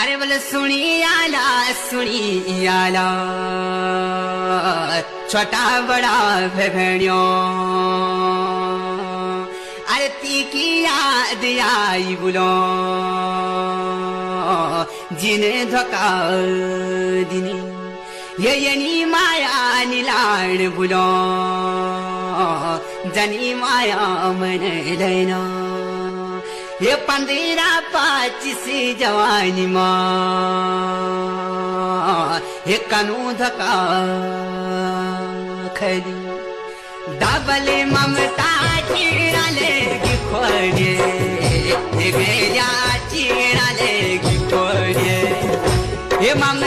अरे बोल सुनी आला छोटा बड़ा भेड़ियो अरे ती की याद आई बुलो जिने धोका दिनी ये माया निलाण बुलो जनी माया मन लेना ये 15-25 जवानी माँ ये कानू धका खरी डबले ममता चिड़ाले की खोड़े ये गया चिड़ाले की खोड़े ये ममता